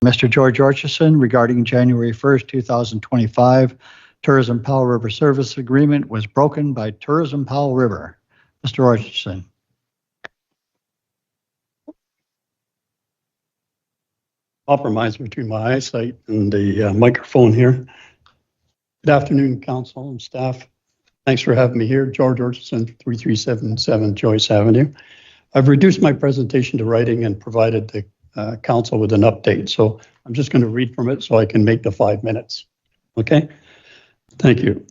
Mr. George Orchison regarding January 1st, 2025 Tourism Powell River Service Agreement was broken by Tourism Powell River. Mr. Orchison. Compromise between my eyesight and the microphone here. Good afternoon, council and staff. Thanks for having me here. George Orchison, 3377 Joyce Avenue. I've reduced my presentation to writing and provided the council with an update. So I'm just going to read from it so I can make the 5 minutes. Okay? Thank you.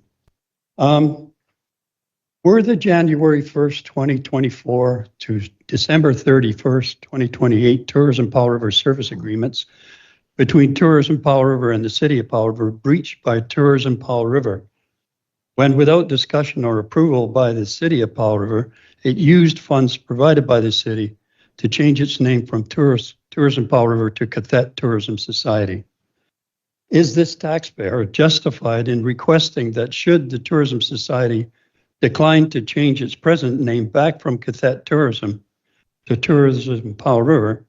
Were the January 1st, 2024 to December 31st, 2028 Tourism Powell River service agreements between Tourism Powell River and the City of Powell River breached by Tourism Powell River when, without discussion or approval by the City of Powell River, it used funds provided by the city to change its name from Tourism Powell River to COTW Tourism Society? Is this taxpayer justified in requesting that should the Tourism Society decline to change its present name back from COTW Tourism to Tourism Powell River,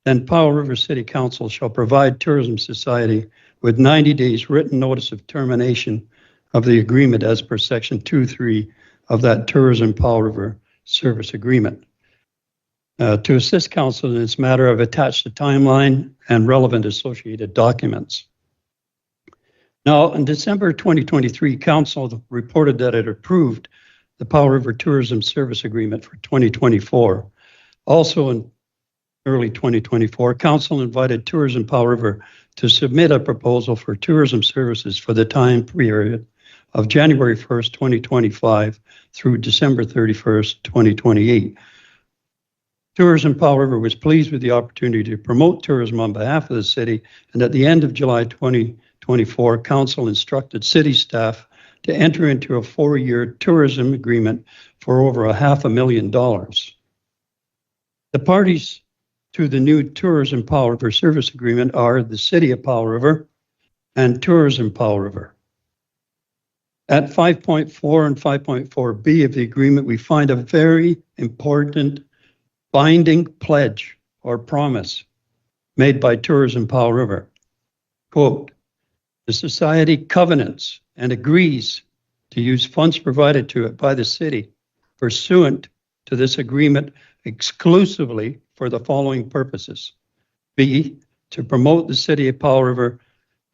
then Powell River City Council shall provide Tourism Society with 90 days written notice of termination of the agreement as per Section 2.3 of that Tourism Powell River Service Agreement. To assist Council in this matter, I've attached a timeline and relevant associated documents. Now, in December 2023, Council reported that it approved the Powell River Tourism Service Agreement for 2024. Also in early 2024, Council invited Tourism Powell River to submit a proposal for tourism services for the time period of January 1st, 2025 through December 31st, 2028. Tourism Powell River was pleased with the opportunity to promote tourism on behalf of the city, and at the end of July 2024, Council instructed city staff to enter into a 4-year tourism agreement for over $500,000. The parties to the new Tourism Powell River Service Agreement are the City of Powell River and Tourism Powell River. At 5.4 and 5.4b of the agreement, we find a very important binding pledge or promise made by Tourism Powell River. Quote, the Society covenants and agrees to use funds provided to it by the city pursuant to this agreement exclusively for the following purposes. B, to promote the City of Powell River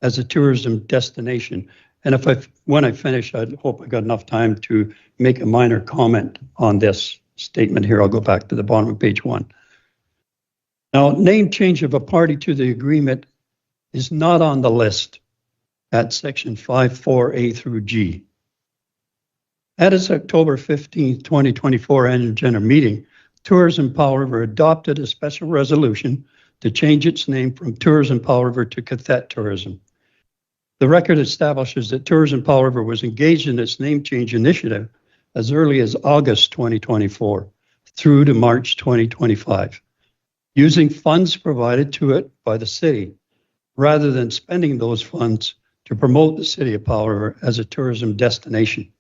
as a tourism destination. And when I finish, I hope I got enough time to make a minor comment on this statement here. I'll go back to the bottom of page 1. Now, name change of a party to the agreement is not on the list at section 5.4a through G. At its October 15, 2024 annual general meeting, Tourism Powell River adopted a special resolution to change its name from Tourism Powell River to COTW Tourism. The record establishes that Tourism Powell River was engaged in its name change initiative as early as August 2024 through to March 2025, using funds provided to it by the city, rather than spending those funds to promote the City of Powell River as a tourism destination.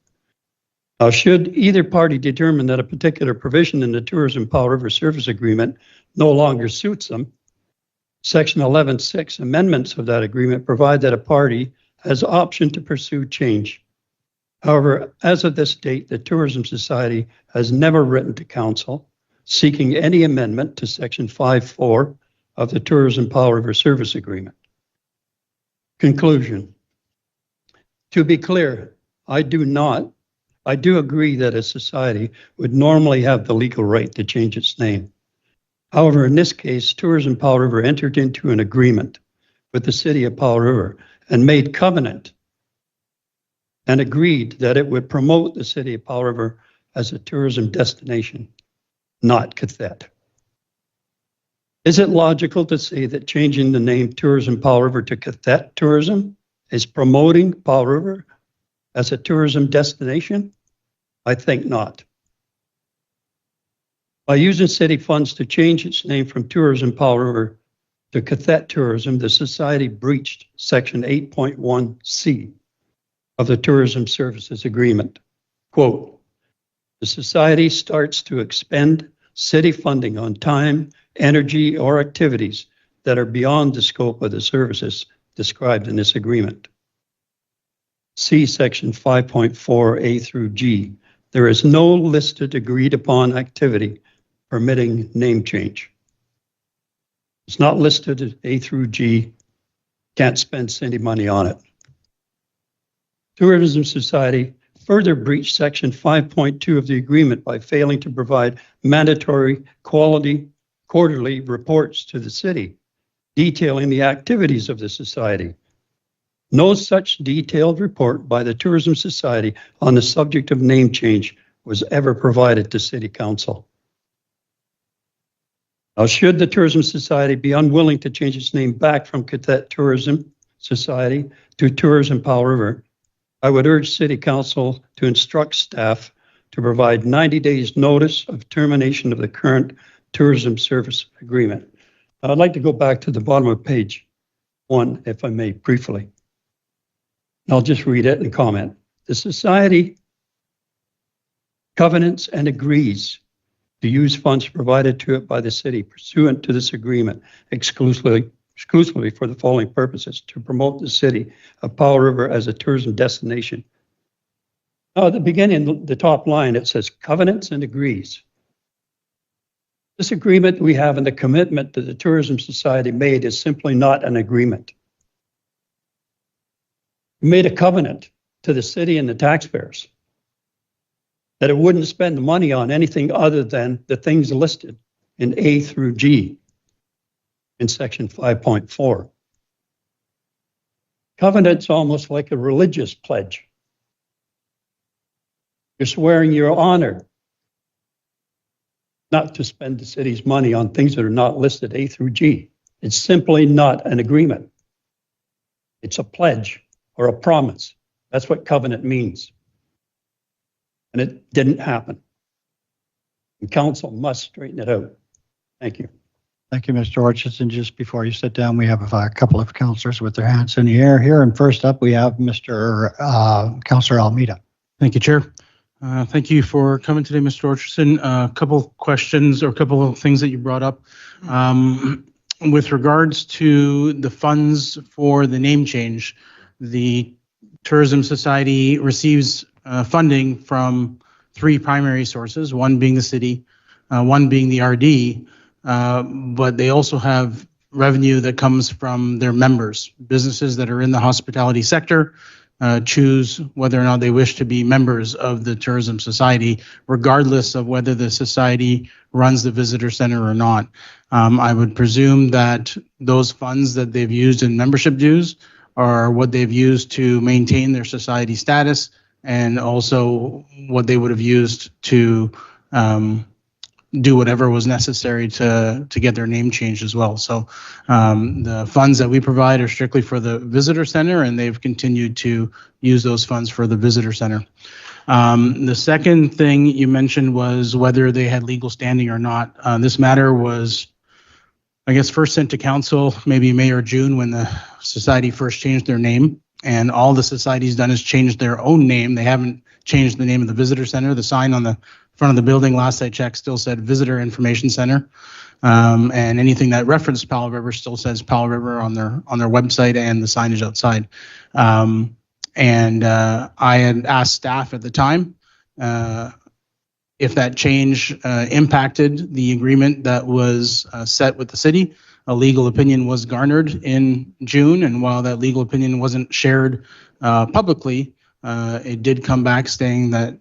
Now, should either party determine that a particular provision in the Tourism Powell River Service Agreement no longer suits them, Section 11.6 amendments of that agreement provide that a party has option to pursue change. However, as of this date, the Tourism Society has never written to Council seeking any amendment to Section 5.4 of the Tourism Powell River Service Agreement. Conclusion. To be clear, I do agree that a society would normally have the legal right to change its name. However, in this case, Tourism Powell River entered into an agreement with the City of Powell River and made covenant and agreed that it would promote the City of Powell River as a tourism destination, not COTW. Is it logical to say that changing the name Tourism Powell River to COTW Tourism is promoting Powell River as a tourism destination? I think not. By using city funds to change its name from Tourism Powell River to COTW Tourism, the Society breached Section 8.1c of the Tourism Services Agreement. Quote, the Society starts to expend city funding on time, energy, or activities that are beyond the scope of the services described in this agreement. See section 5.4A through G. There is no listed agreed upon activity permitting name change. It's not listed as A through G. Can't spend city money on it. Tourism Society further breached section 5.2 of the agreement by failing to provide mandatory quarterly reports to the city detailing the activities of the society. No such detailed report by the Tourism Society on the subject of name change was ever provided to City Council. Now, should the Tourism Society be unwilling to change its name back from COTW Tourism Society to Tourism Powell River, I would urge City Council to instruct staff to provide 90 days notice of termination of the current tourism service agreement. I'd like to go back to the bottom of page 1, if I may, briefly. I'll just read it and comment. The Society covenants and agrees to use funds provided to it by the city pursuant to this agreement exclusively for the following purposes: to promote the city of Powell River as a tourism destination. Now, at the beginning, the top line, it says covenants and agrees. This agreement we have and the commitment that the Tourism Society made is simply not an agreement. We made a covenant to the city and the taxpayers that it wouldn't spend the money on anything other than the things listed in A through G in section 5.4. Covenant's almost like a religious pledge. You're swearing your honor not to spend the city's money on things that are not listed A through G. It's simply not an agreement. It's a pledge or a promise. That's what covenant means. And it didn't happen. And council must straighten it out. Thank you. Thank you, Mr. Orchison. Just before you sit down, we have a couple of councillors with their hands in the air here. And first up, we have Mr. Councillor Almeida. Thank you, Chair. Thank you for coming today, Mr. Orchison. A couple questions or a couple of things that you brought up. With regards to the funds for the name change, the Tourism Society receives funding from 3 primary sources, one being the city, one being the RD, but they also have revenue that comes from their members. Businesses that are in the hospitality sector choose whether or not they wish to be members of the Tourism Society, regardless of whether the society runs the visitor center or not. I would presume that those funds that they've used in membership dues are what they've used to maintain their society status, and also what they would have used to do whatever was necessary to get their name changed as well. So the funds that we provide are strictly for the visitor center, and they've continued to use those funds for the visitor center. The second thing you mentioned was whether they had legal standing or not. This matter was, I guess, first sent to council maybe May or June when the society first changed their name, and all the society's done is changed their own name. They haven't changed the name of the visitor center. The sign on the front of the building, last I checked, still said Visitor Information Center, and anything that referenced Powell River still says Powell River on their website and the signage outside. I had asked staff at the time if that change impacted the agreement that was set with the city. A legal opinion was garnered in June, and while that legal opinion wasn't shared publicly, it did come back saying that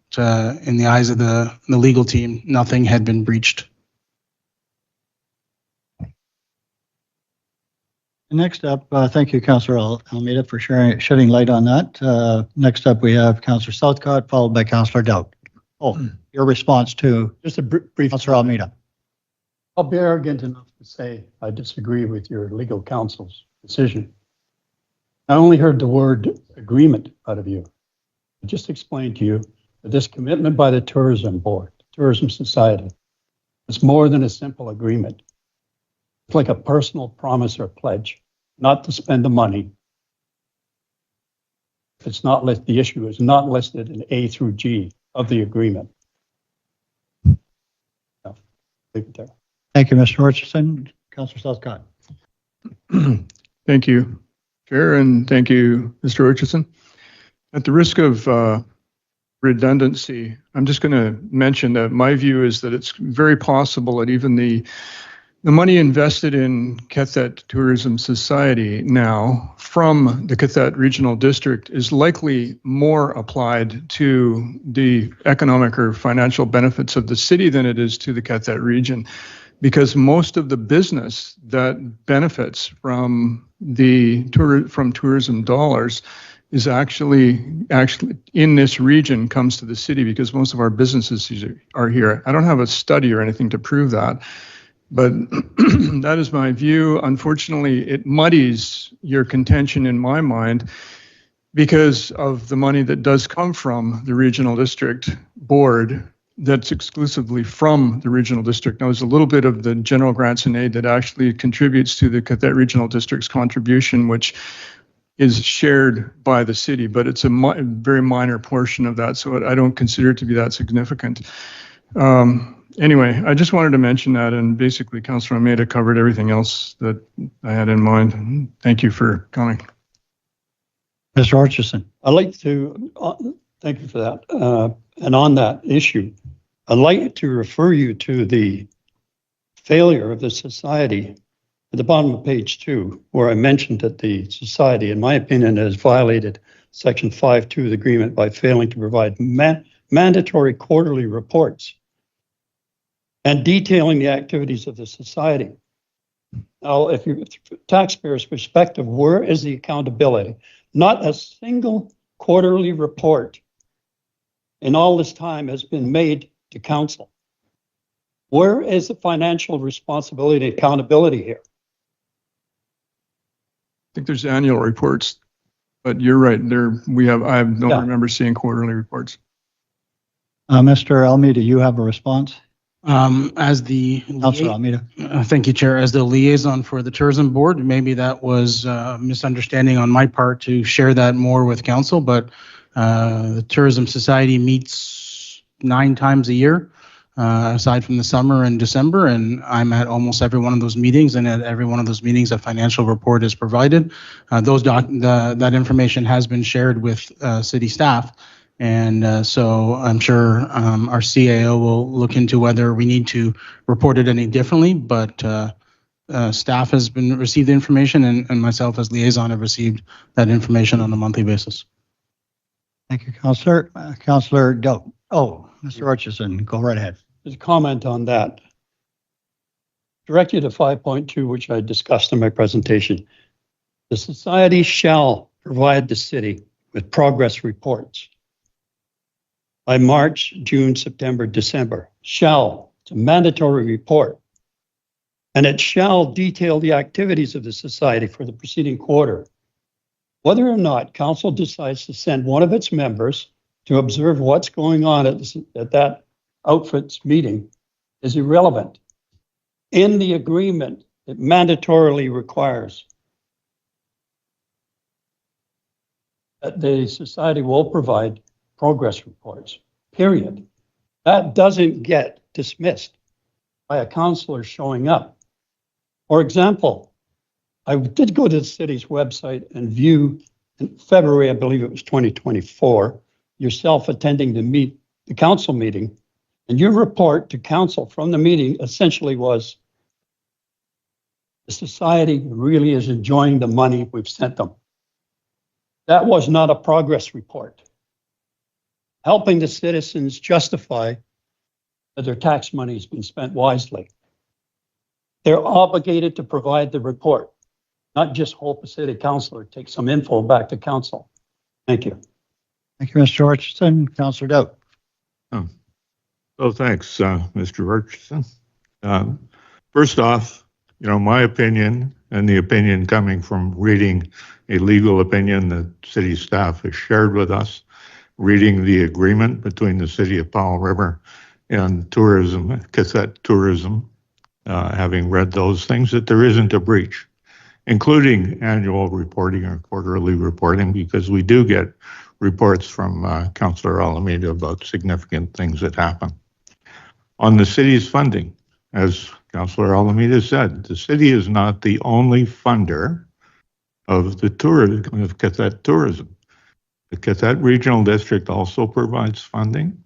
in the eyes of the legal team, nothing had been breached. Next up, thank you, Councillor Almeida, for shedding light on that. Next up, we have Councillor Southcott, followed by Councillor Dowd. Your response to Just a brief. Councillor Almeida. I'll be arrogant enough to say I disagree with your legal counsel's decision. I only heard the word agreement out of you. I just explained to you that this commitment by the Tourism Board, Tourism Society, is more than a simple agreement. It's like a personal promise or pledge not to spend the money. If it's not listed, the issue is not listed in A through G of the agreement. So, leave it there. Thank you, Mr. Orchison. Councillor Southcott. Thank you, Chair, and thank you, Mr. Orchison. At the risk of redundancy, I'm just going to mention that my view is that it's very possible that even the money invested in COTW Tourism Society now from the COTW Regional District is likely more applied to the economic or financial benefits of the city than it is to the COTW region, because most of the business that benefits from from tourism dollars is actually in this region comes to the city, because most of our businesses are here. I don't have a study or anything to prove that, but that is my view. Unfortunately, it muddies your contention in my mind because of the money that does come from the regional district board that's exclusively from the regional district. Now, there's a little bit of the general grants and aid that actually contributes to the COTW regional district's contribution, which is shared by the city, but it's a very minor portion of that, so I don't consider it to be that significant. Anyway, I just wanted to mention that, and basically Councillor Almeida covered everything else that I had in mind. Thank you for coming. Mr. Orchison. I'd like to, thank you for that. And on that issue, I'd like to refer you to the failure of the society at the bottom of page 2, where I mentioned that the society, in my opinion, has violated Section 5.2 of the agreement by failing to provide mandatory quarterly reports and detailing the activities of the society. Now, if you, taxpayers' perspective, where is the accountability? Not a single quarterly report in all this time has been made to council. Where is the financial responsibility and accountability here? I think there's annual reports, but you're right. I don't remember seeing quarterly reports. Mr. Almeida, you have a response? As the Councillor Almeida. Thank you, Chair. As the liaison for the tourism board, maybe that was a misunderstanding on my part to share that more with council, but the Tourism Society meets 9 times a year, aside from the summer and December, and I'm at almost every one of those meetings, and at every one of those meetings a financial report is provided. That information has been shared with city staff, and so I'm sure our CAO will look into whether we need to report it any differently, but staff has received the information, and myself as liaison have received that information on a monthly basis. Thank you, Councillor. Councillor Doe. Oh, Mr. Orchison, go right ahead. Just a comment on that. Direct you to 5.2, which I discussed in my presentation. The society shall provide the city with progress reports by March, June, September, December. Shall, it's a mandatory report. And it shall detail the activities of the society for the preceding quarter. Whether or not council decides to send one of its members to observe what's going on at that outfit's meeting is irrelevant. In the agreement, it mandatorily requires that the society will provide progress reports, period. That doesn't get dismissed by a councillor showing up. For example, I did go to the city's website and view in February, I believe it was 2024, yourself attending the council meeting, and your report to council from the meeting essentially was, the society really is enjoying the money we've sent them. That was not a progress report. Helping the citizens justify that their tax money has been spent wisely. They're obligated to provide the report, not just hope a city councilor takes some info back to council. Thank you. Thank you, Mr. Orchison. Councillor Doe. Oh, thanks, Mr. Orchison. First off, my opinion and the opinion coming from reading a legal opinion that city staff has shared with us, reading the agreement between the city of Powell River and tourism, COTW Tourism, having read those things, that there isn't a breach, including annual reporting or quarterly reporting, because we do get reports from Councillor Alameda about significant things that happen. On the city's funding, as Councillor Alameda said, the city is not the only funder of the of Cathette tourism. The Cathette Regional District also provides funding,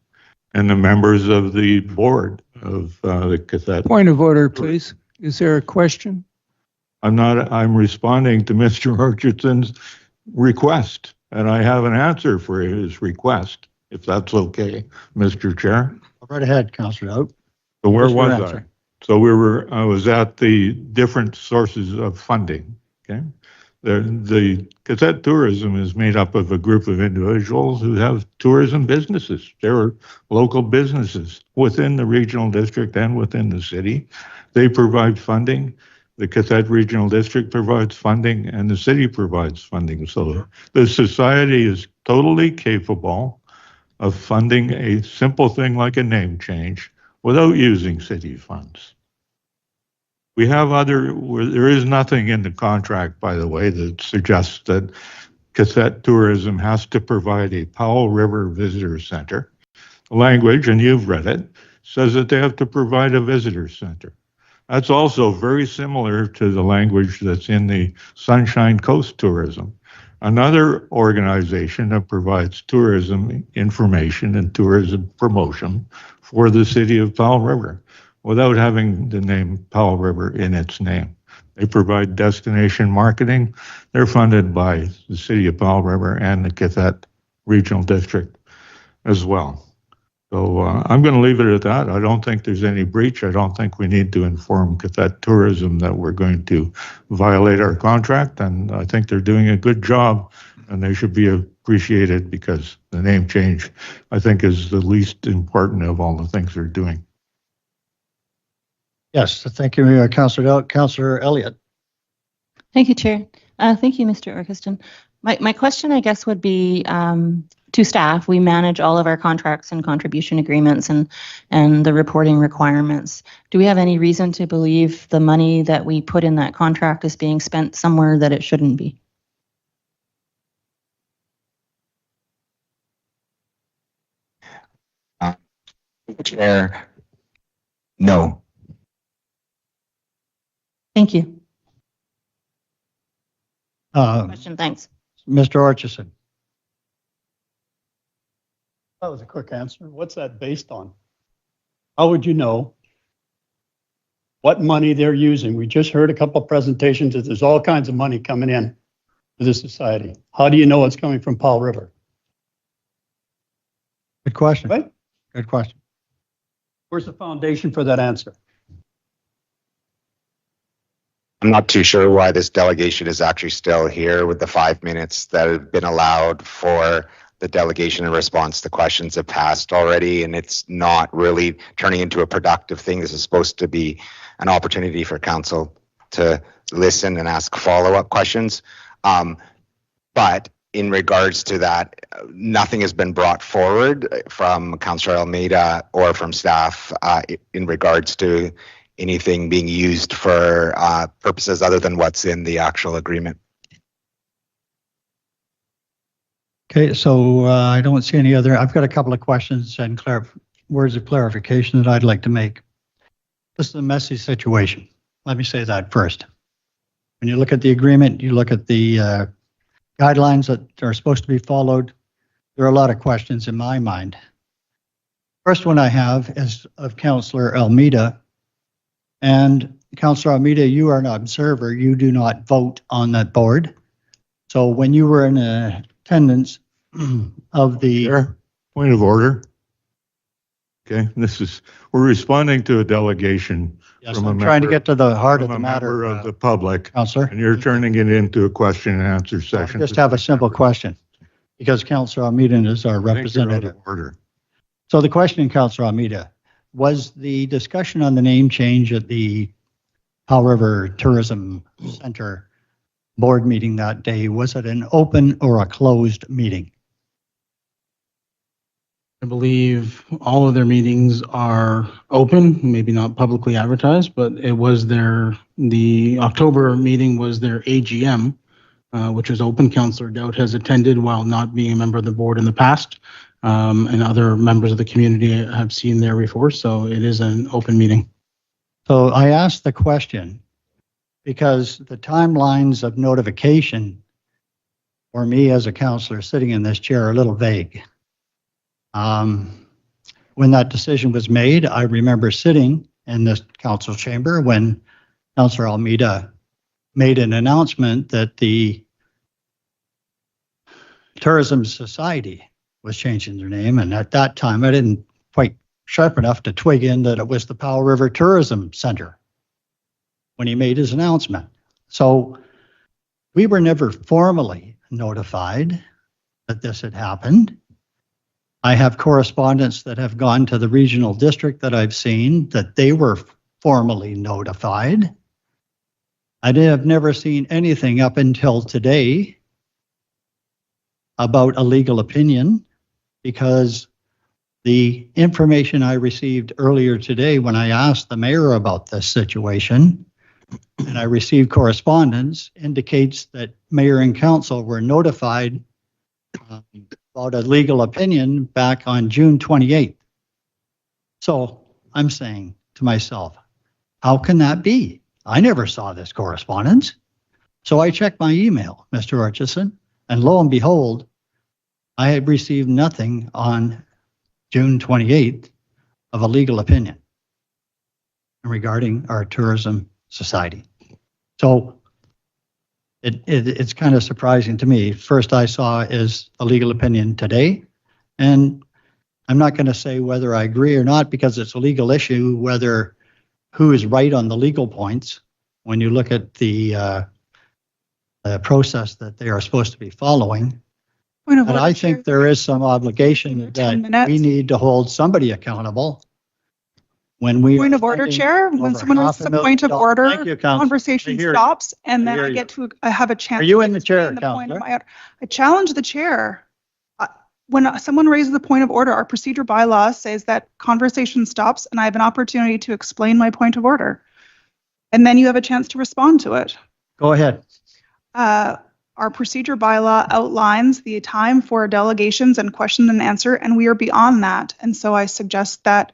and the members of the board of the Cathette. Point of order, please. Is there a question? I'm responding to Mr. Orchison's request, and I have an answer for his request, if that's okay, Mr. Chair. Go right ahead, Councillor Out. So where What's your was I? answer? So I was at the different sources of funding, okay? The Cassette Tourism is made up of a group of individuals who have tourism businesses. They're local businesses within the regional district and within the city. They provide funding. The Cassette Regional District provides funding, and the city provides funding. So the society is totally capable of funding a simple thing like a name change without using city funds. We have there is nothing in the contract, by the way, that suggests that Cassette Tourism has to provide a Powell River Visitor Center. The language, and you've read it, says that they have to provide a visitor center. That's also very similar to the language that's in the Sunshine Coast Tourism, another organization that provides tourism information and tourism promotion for the city of Powell River without having the name Powell River in its name. They provide destination marketing. They're funded by the city of Powell River and the Cathette Regional District as well. So I'm going to leave it at that. I don't think there's any breach. I don't think we need to inform Cathette Tourism that we're going to violate our contract, and I think they're doing a good job, and they should be appreciated because the name change, I think, is the least important of all the things they're doing. Yes, thank you, Councillor Elliott. Thank you, Chair. Thank you, Mr. Orchison. My question, I guess, would be to staff. We manage all of our contracts and contribution agreements and the reporting requirements. Do we have any reason to believe the money that we put in that contract is being spent somewhere that it shouldn't be? Chair, no. Thank you. Uh, Question, thanks. Mr. Orchison. That was a quick answer. What's that based on? How would you know what money they're using? We just heard a couple of presentations that there's all kinds of money coming in to the society. How do you know it's coming from Powell River? Good question. Right? Good question. Where's the foundation for that answer? I'm not too sure why this delegation is actually still here with the 5 minutes that have been allowed for the delegation in response to questions have passed already, and it's not really turning into a productive thing. This is supposed to be an opportunity for council to listen and ask follow-up questions. But in regards to that, nothing has been brought forward from Councillor Almeida or from staff in regards to anything being used for purposes other than what's in the actual agreement. Okay, so I don't see any other. I've got a couple of questions and words of clarification that I'd like to make. This is a messy situation. Let me say that first. When you look at the agreement, you look at the guidelines that are supposed to be followed, there are a lot of questions in my mind. First one I have is of Councillor Almeida. And Councillor Almeida, you are an observer. You do not vote on that board. So when you were in attendance of the... Chair, point of order. Okay, we're responding to a delegation. Yes, from I'm trying to get to the heart of the a matter, member of the public, Councillor. and you're turning it into a question and answer session. Just have a simple question, because Councillor Almeida is our I think you're out representative. of order. So the question, Councillor Almeida, was the discussion on the name change at the Powell River Tourism Center board meeting that day, was it an open or a closed meeting? I believe all of their meetings are open, maybe not publicly advertised, but the October meeting was their AGM, which is open. Councillor Dowd has attended while not being a member of the board in the past, and other members of the community have seen there before, so it is an open meeting. So I asked the question because the timelines of notification for me as a counselor sitting in this chair are a little vague. When that decision was made, I remember sitting in this council chamber when Councillor Almeida made an announcement that the Tourism Society was changing their name. And at that time, I didn't quite sharp enough to twig in that it was the Powell River Tourism Center when he made his announcement. So we were never formally notified that this had happened. I have correspondence that have gone to the regional district that I've seen that they were formally notified. I have never seen anything up until today about a legal opinion, because the information I received earlier today when I asked the mayor about this situation, and I received correspondence, indicates that mayor and council were notified about a legal opinion back on June 28th. So I'm saying to myself, how can that be? I never saw this correspondence. So I checked my email, Mr. Orchison, and lo and behold, I had received nothing on June 28th of a legal opinion regarding our tourism society. So it's kind of surprising to me. First I saw is a legal opinion today, and I'm not going to say whether I agree or not because it's a legal issue, whether who is right on the legal points when you look at the process that they are supposed to be following. But I think there is some obligation that we need to hold somebody accountable when we. Point of order, Chair. When someone raises a point of order, conversation stops, and then I have a chance. Are you in the chair, Councillor? I challenge the chair. When someone raises a point of order, our procedure bylaw says that conversation stops, and I have an opportunity to explain my point of order, and then you have a chance to respond to it. Go ahead. Our procedure bylaw outlines the time for delegations and question and answer, and we are beyond that. And so I suggest that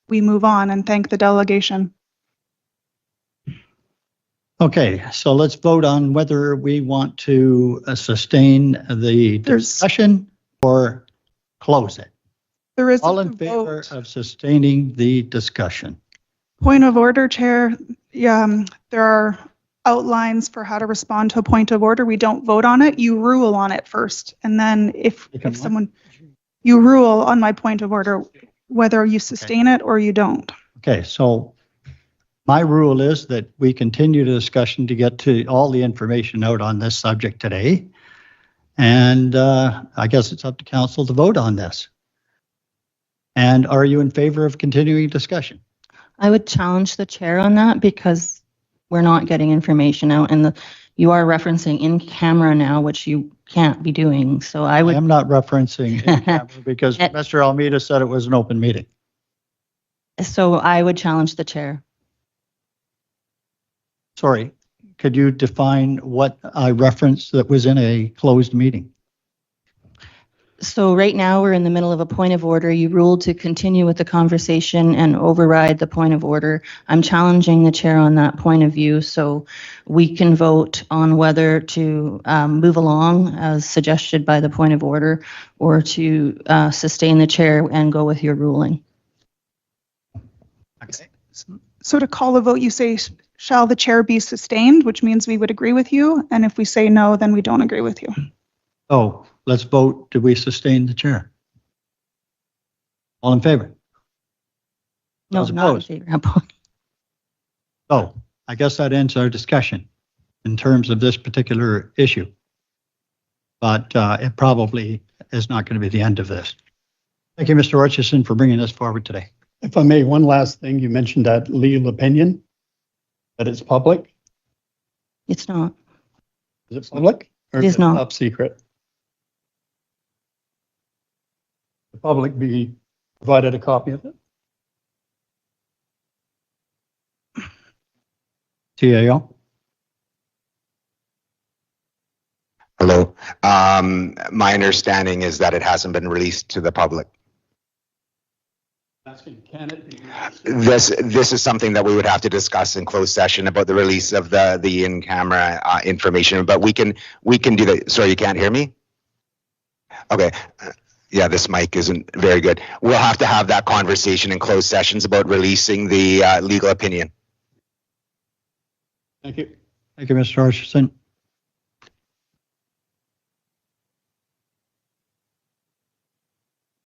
we move on and thank the delegation. Okay, so let's vote on whether we want to sustain the discussion or close it. There is all in favor of sustaining the discussion. Point of order, Chair. Yeah, there are outlines for how to respond to a point of order. We don't vote on it. You rule on it first. And then if someone, you rule on my point of order, whether you sustain it or you don't. Okay, so my rule is that we continue the discussion to get to all the information out on this subject today. And I guess it's up to council to vote on this. And are you in favor of continuing discussion? I would challenge the chair on that because we're not getting information out, and you are referencing in camera now, which you can't be doing. So I am not referencing in camera because Mr. Almeida said it was an open meeting. So I would challenge the chair. Sorry, could you define what I referenced that was in a closed meeting? So right now we're in the middle of a point of order. You ruled to continue with the conversation and override the point of order. I'm challenging the chair on that point of view, so we can vote on whether to move along as suggested by the point of order or to sustain the chair and go with your ruling. Okay. So to call a vote, you say, shall the chair be sustained, which means we would agree with you. And if we say no, then we don't agree with you. Oh. Let's vote. Do we sustain the chair? All in favor? No, not in favor. So I guess that ends our discussion in terms of this particular issue. But it probably is not going to be the end of this. Thank you, Mr. Orchison, for bringing this forward today. If I may, one last thing. You mentioned that legal opinion, that it's public. It's not. Is it public? Or it is not. Top secret? The public be provided a copy of it? TAO? Hello. My understanding is that it hasn't been released to the public. That's asking, can it be? This is something that we would have to discuss in closed session about the release of the in-camera information, but we can do that. Sorry, you can't hear me? Okay. Yeah, this mic isn't very good. We'll have to have that conversation in closed sessions about releasing the legal opinion. Thank you. Thank you, Mr. Orchison.